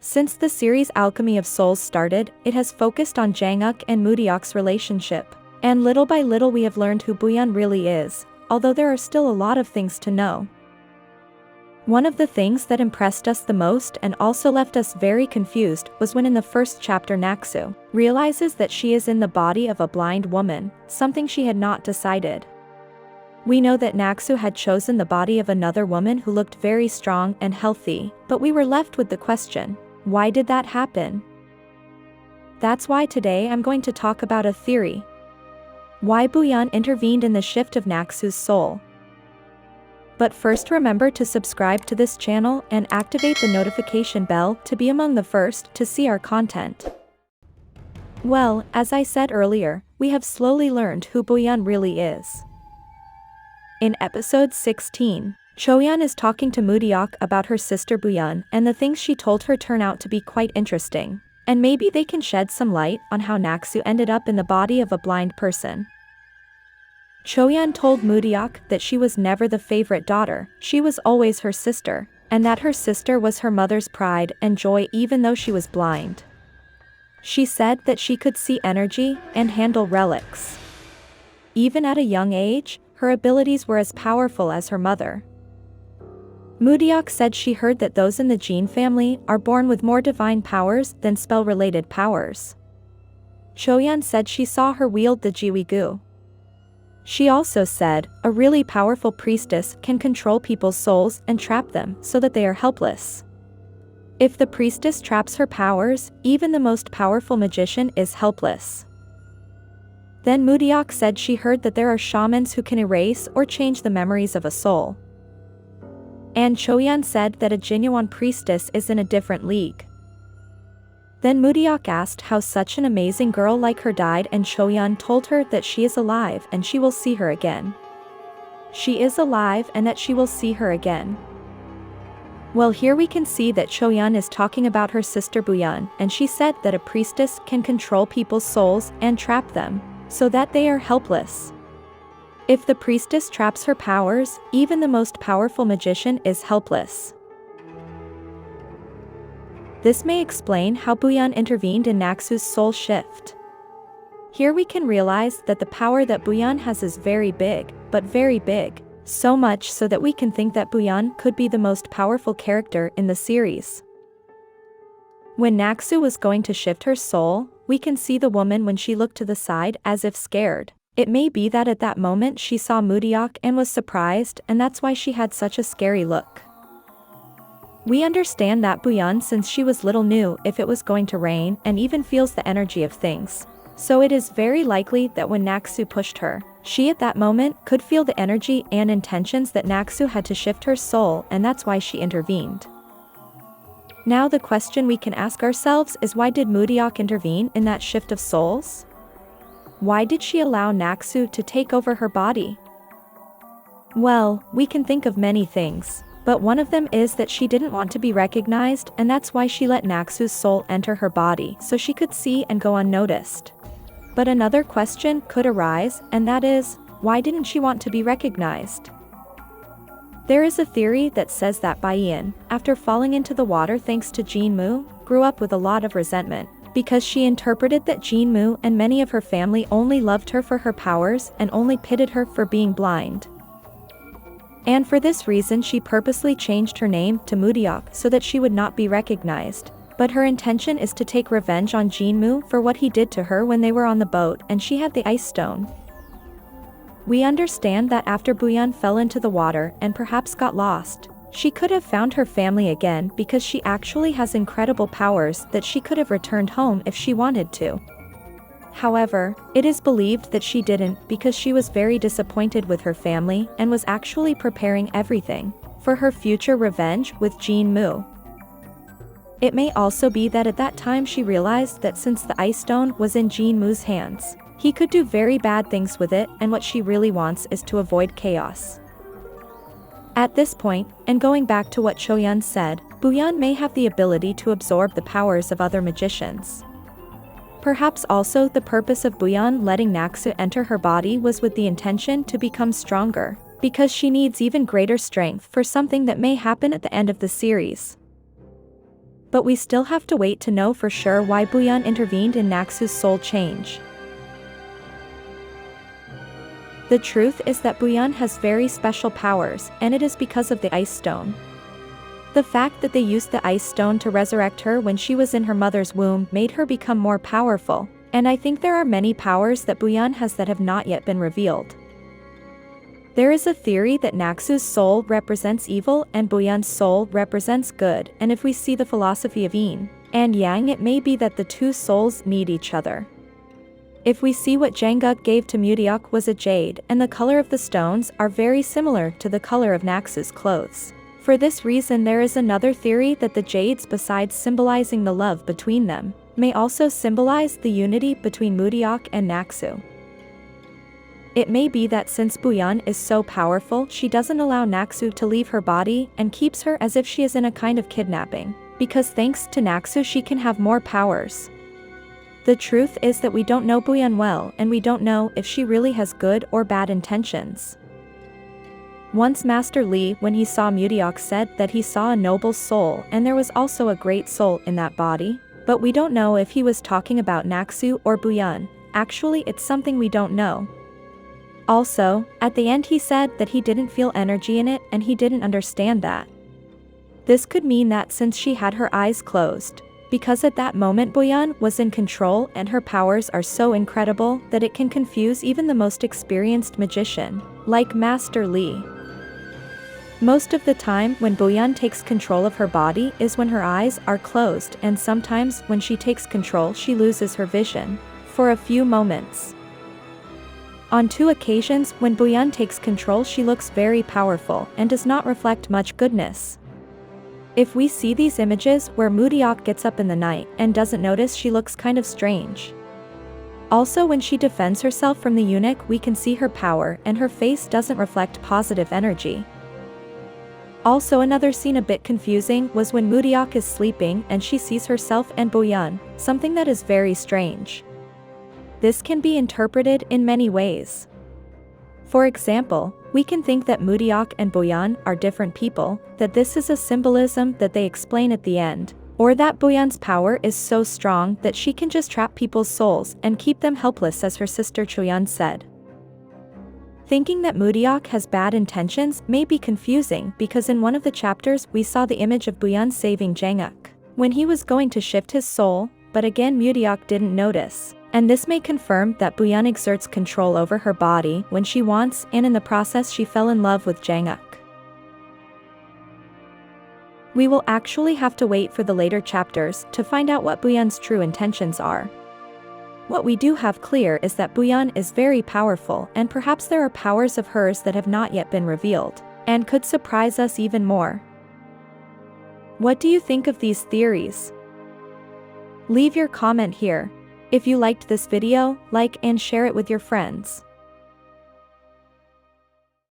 Since the series Alchemy of Souls started, it has focused on Jang-wook and Mu-Deok's relationship. And little by little we have learned who Bu-yeon really is, although there are still a lot of things to know. One of the things that impressed us the most and also left us very confused was when in the first chapter Naksu realizes that she is in the body of a blind woman, something she had not decided. We know that Naksu had chosen the body of another woman who looked very strong and healthy, but we were left with the question, why did that happen? That's why today I'm going to talk about a theory. Why Bu-yeon intervened in the shift of Naksu's soul. But first remember to subscribe to this channel and activate the notification bell to be among the first to see our content. Well, as I said earlier, we have slowly learned who Bu-yeon really is. In episode 16, Cho-yeon is talking to Mu-Deok about her sister Bu-yeon, and the things she told her turn out to be quite interesting. And maybe they can shed some light on how Naksu ended up in the body of a blind person. Cho-yeon told Mu-Deok that she was never the favorite daughter, she was always her sister, and that her sister was her mother's pride and joy even though she was blind. She said that she could see energy and handle relics. Even at a young age, her abilities were as powerful as her mother. Mu-Deok said she heard that those in the Jin family are born with more divine powers than spell-related powers. Cho-yeon said she saw her wield the Jiwigu. She also said, a really powerful priestess can control people's souls and trap them so that they are helpless. If the priestess traps her powers, even the most powerful magician is helpless. Then Mu-Deok said she heard that there are shamans who can erase or change the memories of a soul. And Cho-yeon said that a genuine priestess is in a different league. Then Mu-Deok asked how such an amazing girl like her died, and Cho-yeon told her that she is alive and she will see her again. She is alive and that she will see her again. Well, here we can see that Cho-yeon is talking about her sister Bu-yeon, and she said that a priestess can control people's souls and trap them, so that they are helpless. If the priestess traps her powers, even the most powerful magician is helpless. This may explain how Bu-yeon intervened in Naksu's soul shift. Here we can realize that the power that Bu-yeon has is very big, but very big, so much so that we can think that Bu-yeon could be the most powerful character in the series. When Naksu was going to shift her soul, we can see the woman when she looked to the side as if scared. It may be that at that moment she saw Mu-Deok and was surprised, and that's why she had such a scary look. We understand that Bu-yeon, since she was little, knew if it was going to rain and even feels the energy of things. So it is very likely that when Naksu pushed her, she at that moment could feel the energy and intentions that Naksu had to shift her soul, and that's why she intervened. Now the question we can ask ourselves is, why did Mu-Deok intervene in that shift of souls? Why did she allow Naksu to take over her body? Well, we can think of many things, but one of them is that she didn't want to be recognized, and that's why she let Naksu's soul enter her body so she could see and go unnoticed. But another question could arise, and that is, why didn't she want to be recognized? There is a theory that says that Bu-yeon, after falling into the water thanks to Jin-Moo, grew up with a lot of resentment, because she interpreted that Jin-Moo and many of her family only loved her for her powers and only pitted her for being blind. And for this reason she purposely changed her name to Mu-Deok so that she would not be recognized. But her intention is to take revenge on Jin-Moo for what he did to her when they were on the boat and she had the ice stone. We understand that after Bu-yeon fell into the water and perhaps got lost, she could have found her family again because she actually has incredible powers that she could have returned home if she wanted to. However, it is believed that she didn't because she was very disappointed with her family and was actually preparing everything for her future revenge with Jin-Moo. It may also be that at that time she realized that since the ice stone was in Jin-Moo's hands, he could do very bad things with it, and what she really wants is to avoid chaos. At this point, and going back to what Cho-yeon said, Bu-yeon may have the ability to absorb the powers of other magicians. Perhaps also the purpose of Bu-yeon letting Naksu enter her body was with the intention to become stronger, because she needs even greater strength for something that may happen at the end of the series. But we still have to wait to know for sure why Bu-yeon intervened in Naksu's soul change. The truth is that Bu-yeon has very special powers, and it is because of the ice stone. The fact that they used the ice stone to resurrect her when she was in her mother's womb made her become more powerful, and I think there are many powers that Bu-yeon has that have not yet been revealed. There is a theory that Naksu's soul represents evil and Bu-yeon's soul represents good, and if we see the philosophy of yin and yang, it may be that the two souls need each other. If we see what Sang-Wook gave to Mu-Deok was a jade, and the color of the stones are very similar to the color of Naksu's clothes. For this reason, there is another theory that the jades, besides symbolizing the love between them, may also symbolize the unity between Mu-Deok and Naksu. It may be that since Bu-yeon is so powerful, she doesn't allow Naksu to leave her body and keeps her as if she is in a kind of kidnapping, because thanks to Naksu she can have more powers. The truth is that we don't know Bu-yeon well, and we don't know if she really has good or bad intentions. Once Master Lee, when he saw Mu-Deok, said that he saw a noble soul and there was also a great soul in that body, but we don't know if he was talking about Naksu or Bu-yeon. Actually, it's something we don't know. Also, at the end he said that he didn't feel energy in it and he didn't understand that. This could mean that since she had her eyes closed, because at that moment Bu-yeon was in control and her powers are so incredible that it can confuse even the most experienced magician, like Master Lee. Most of the time when Bu-yeon takes control of her body is when her eyes are closed, and sometimes when she takes control she loses her vision for a few moments. On 2 occasions when Bu-yeon takes control she looks very powerful and does not reflect much goodness. If we see these images where Mu-Deok gets up in the night and doesn't notice, she looks kind of strange. Also, when she defends herself from the eunuch we can see her power and her face doesn't reflect positive energy. Also, another scene a bit confusing was when Mu-Deok is sleeping and she sees herself and Bu-yeon, something that is very strange. This can be interpreted in many ways. For example, we can think that Mu-Deok and Bu-yeon are different people, that this is a symbolism that they explain at the end, or that Bu-yeon's power is so strong that she can just trap people's souls and keep them helpless, as her sister Cho-yeon said. Thinking that Mu-Deok has bad intentions may be confusing because in one of the chapters we saw the image of Bu-yeon saving Sang-Wook when he was going to shift his soul, but again Mu-Deok didn't notice, and this may confirm that Bu-yeon exerts control over her body when she wants, and in the process she fell in love with Sang-Wook. We will actually have to wait for the later chapters to find out what Bu-yeon's true intentions are. What we do have clear is that Bu-yeon is very powerful, and perhaps there are powers of hers that have not yet been revealed, and could surprise us even more. What do you think of these theories? Leave your comment here. If you liked this video, like and share it with your friends.